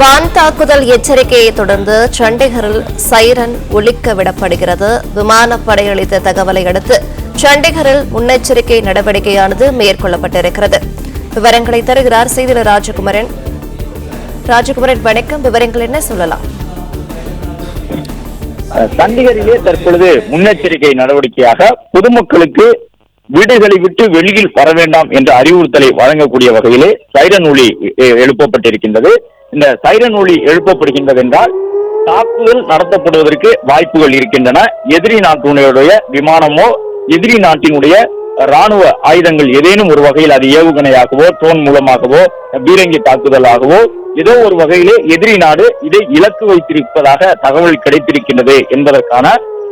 வான் தாக்குதல் எச்சரிக்கையை தொடர்ந்து சண்டிகரில் சைரன் ஒலிக்க விடப்படுகிறது. விமானப்படை அளித்த தகவலை அடுத்து சண்டிகரில் முன்னெச்சரிக்கை நடவடிக்கையானது மேற்கொள்ளப்பட்டிருக்கிறது. விவரங்களை தருகிறார் செய்தியாளர் ராஜகுமரன். வணக்கம். விவரங்கள் என்ன சொல்லலாம்? சண்டிகரிலே தற்பொழுது முன்னெச்சரிக்கை நடவடிக்கையாக பொதுமக்களுக்கு வீடுகளை விட்டு வெளியில் வர வேண்டாம் என்ற அறிவுறுத்தலை வழங்கக்கூடிய வகையிலே சைரன் ஒலி எழுப்பப்பட்டிருக்கின்றது. இந்த சைரன் ஒலி எழுப்பப்படுகின்றது என்றால் தாக்குதல் நடத்தப்படுவதற்கு வாய்ப்புகள் இருக்கின்றன. எதிரி நாட்டினுடைய விமானமோ எதிரி நாட்டினுடைய ராணுவ ஆயுதங்கள் ஏதேனும் ஒரு வகையில் அது ஏவுகணையாகவோ ட்ரோன் மூலமாகவோ பீரங்கி தாக்குதலாகவோ ஏதோ ஒரு வகையிலே எதிரி நாடு இதை இலக்கு வைத்திருப்பதாக தகவல் கிடைத்திருக்கின்றது என்பதற்கான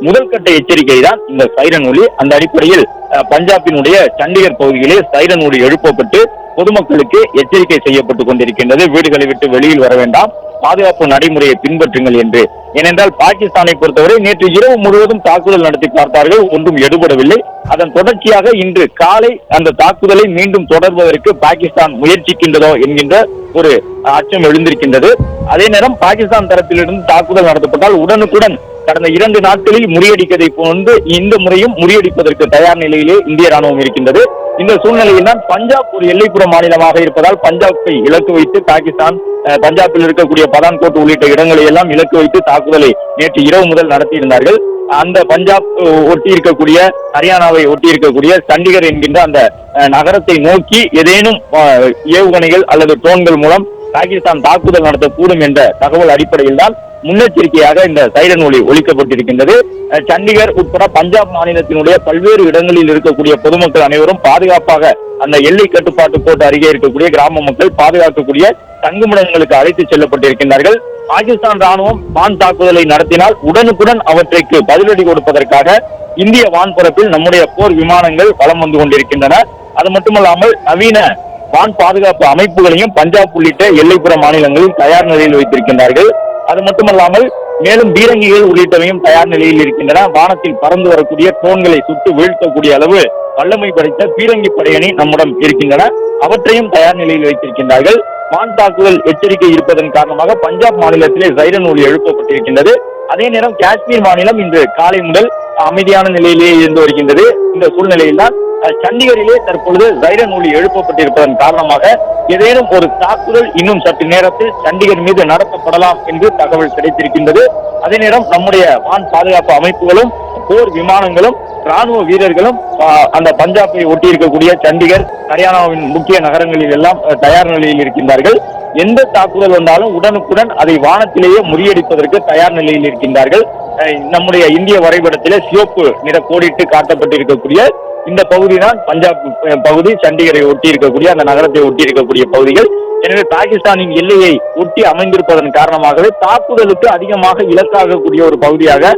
முதல் கட்ட எச்சரிக்கை தான் இந்த சைரன் ஒலி. அந்த அடிப்படையில் பஞ்சாபினுடைய சண்டிகர் பகுதியிலே சைரன் ஒலி எழுப்பப்பட்டு பொதுமக்களுக்கு எச்சரிக்கை செய்யப்பட்டுக் கொண்டிருக்கின்றது. வீடுகளை விட்டு வெளியில் வர வேண்டாம், பாதுகாப்பு நடைமுறையை பின்பற்றுங்கள் என்று. ஏனென்றால் பாகிஸ்தானை பொறுத்தவரை நேற்று இரவு முழுவதும் தாக்குதல் நடத்தி பார்த்தார்கள், ஒன்றும் எடுபடவில்லை. அதன் தொடர்ச்சியாக இன்று காலை அந்த தாக்குதலை மீண்டும் தொடர்வதற்கு பாகிஸ்தான் முயற்சிக்கின்றதோ என்கின்ற ஒரு அச்சம் எழுந்திருக்கின்றது. அதே நேரம் பாகிஸ்தான் தரப்பிலிருந்து தாக்குதல் நடத்தப்பட்டால் உடனுக்குடன் கடந்த 2 நாட்களில் முறியடிக்கதை போன்று இந்த முறையும் முறியடிப்பதற்கு தயார் நிலையிலே இந்திய ராணுவம் இருக்கின்றது. இந்த சூழ்நிலையில் தான் பஞ்சாப் ஒரு எல்லைப்புற மாநிலமாக இருப்பதால் பஞ்சாபை இலக்கு வைத்து பாகிஸ்தான் பஞ்சாபில் இருக்கக்கூடிய பதான்கோட் உள்ளிட்ட இடங்களை எல்லாம் இலக்கு வைத்து தாக்குதலை நேற்று இரவு முதல் நடத்தியிருந்தார்கள். அந்த பஞ்சாப் ஒட்டி இருக்கக்கூடிய ஹரியானாவை ஒட்டி இருக்கக்கூடிய சண்டிகர் என்கின்ற அந்த நகரத்தை நோக்கி ஏதேனும் ஏவுகணைகள் அல்லது ட்ரோன்கள் மூலம் பாகிஸ்தான் தாக்குதல் நடத்தக்கூடும் என்ற தகவல் அடிப்படையில் தான் முன்னெச்சரிக்கையாக இந்த சைரன் ஒலி ஒலிக்கப்பட்டிருக்கின்றது. சண்டிகர் உட்பட பஞ்சாப் மாநிலத்தினுடைய பல்வேறு இடங்களில் இருக்கக்கூடிய பொதுமக்கள் அனைவரும் பாதுகாப்பாக அந்த எல்லை கட்டுப்பாட்டு கோட்டு அருகே இருக்கக்கூடிய கிராம மக்கள் பாதுகாக்கக்கூடிய தங்குமிடங்களுக்கு அழைத்து செல்லப்பட்டிருக்கின்றார்கள். பாகிஸ்தான் ராணுவம் வான் தாக்குதலை நடத்தினால் உடனுக்குடன் அவற்றைக்கு பதிலடி கொடுப்பதற்காக இந்திய வான்பரப்பில் நம்முடைய போர் விமானங்கள் வலம் வந்து கொண்டிருக்கின்றன. அது மட்டுமல்லாமல் நவீன வான் பாதுகாப்பு அமைப்புகளையும் பஞ்சாப் உள்ளிட்ட எல்லைப்புற மாநிலங்களில் தயார் நிலையில் வைத்திருக்கின்றார்கள். அது மட்டுமல்லாமல் மேலும் பீரங்கிகள் உள்ளிட்டவையும் தயார் நிலையில் இருக்கின்றன. வானத்தில் பறந்து வரக்கூடிய ட்ரோன்களை சுட்டு வீழ்த்தக்கூடிய அளவு வல்லமை படைத்த பீரங்கி படையணி நம்மிடம் இருக்கின்றன. அவற்றையும் தயார் நிலையில் வைத்திருக்கின்றார்கள். வான் தாக்குதல் எச்சரிக்கை இருப்பதன் காரணமாக பஞ்சாப் மாநிலத்திலே சைரன் ஒலி எழுப்பப்பட்டிருக்கின்றது. அதே நேரம் காஷ்மீர் மாநிலம் இன்று காலை முதல் அமைதியான நிலையிலேயே இருந்து வருகின்றது. இந்த சூழ்நிலையில் தான் சண்டிகரிலே தற்பொழுது சைரன் ஒலி எழுப்பப்பட்டிருப்பதன் காரணமாக ஏதேனும் ஒரு தாக்குதல் இன்னும் சற்று நேரத்தில் சண்டிகர் மீது நடத்தப்படலாம் என்று தகவல் கிடைத்திருக்கின்றது. அதே நேரம் நம்முடைய வான் பாதுகாப்பு அமைப்புகளும் போர் விமானங்களும் ராணுவ வீரர்களும் அந்த பஞ்சாபை ஒட்டி இருக்கக்கூடிய சண்டிகர் ஹரியானாவின் முக்கிய நகரங்களில் எல்லாம் தயார் நிலையில் இருக்கின்றார்கள். எந்த தாக்குதல் வந்தாலும் உடனுக்குடன் அதை வானத்திலேயே முறியடிப்பதற்கு தயார் நிலையில் இருக்கின்றார்கள். நம்முடைய இந்திய வரைபடத்திலே சிவப்பு நிற கோடிட்டு காட்டப்பட்டிருக்கக்கூடிய இந்த பகுதி தான் பஞ்சாப் பகுதி, சண்டிகரை ஒட்டி இருக்கக்கூடிய அந்த நகரத்தை ஒட்டி இருக்கக்கூடிய பகுதிகள். எனவே பாகிஸ்தானின் எல்லையை ஒட்டி அமைந்திருப்பதன் காரணமாகவே தாக்குதலுக்கு அதிகமாக இலக்காகக்கூடிய ஒரு பகுதியாக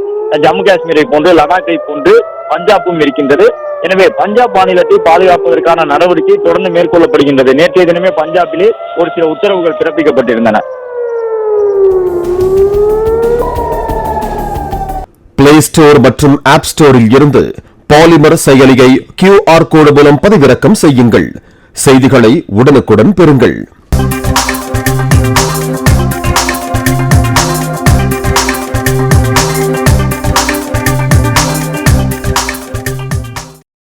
ஜம்மு காஷ்மீரை போன்று லடாக்கை போன்று பஞ்சாப்பும் இருக்கின்றது. எனவே பஞ்சாப் மாநிலத்தை பாதுகாப்பதற்கான நடவடிக்கை தொடர்ந்து மேற்கொள்ளப்படுகின்றது. நேற்றைய தினமே பஞ்சாபிலே ஒரு சில உத்தரவுகள் பிறப்பிக்கப்பட்டிருந்தன. பிளே ஸ்டோர் மற்றும் ஆப் ஸ்டோரில் இருந்து பாலிமர் செயலியை QR கோடு மூலம் பதிவிறக்கம் செய்யுங்கள். செய்திகளை உடனுக்குடன் பெறுங்கள்.